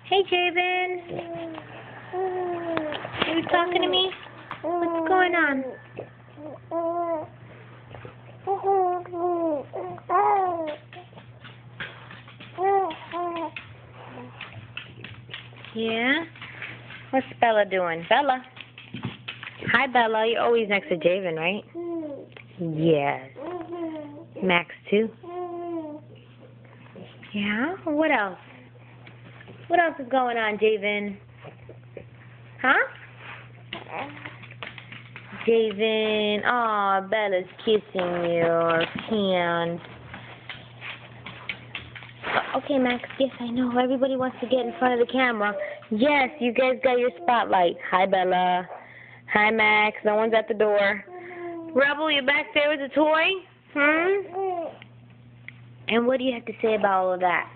Hey, Javen. Are you talking to me? What's going on? Yeah? What's Bella doing? Bella? Hi, Bella. You're always next to Javen, right? Yes. Max, too? Yeah? What else? What else is going on, Javen? Huh? Javen. Aw, Bella's kissing your hand. Okay, Max. Yes, I know. Everybody wants to get in front of the camera. Yes, you guys got your spotlight. Hi, Bella. Hi, Max. No one's at the door. Rebel, you back there with a toy? And what do you have to say about all of that?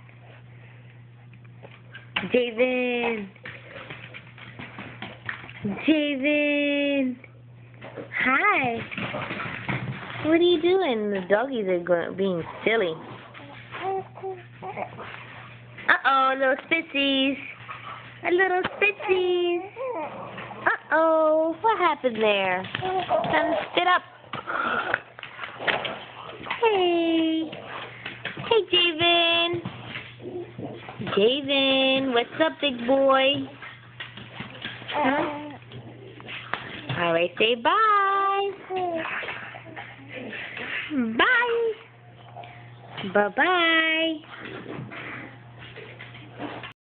Javen. Javen. Hi. What are you doing? The doggies are being silly. Uh-oh, little spitsies. Little spitsies. Uh-oh, what happened there? Time to spit up. Hey. Hey, Javen. Javen, what's up, big boy? Huh? All right, say bye. Bye. Bye-bye.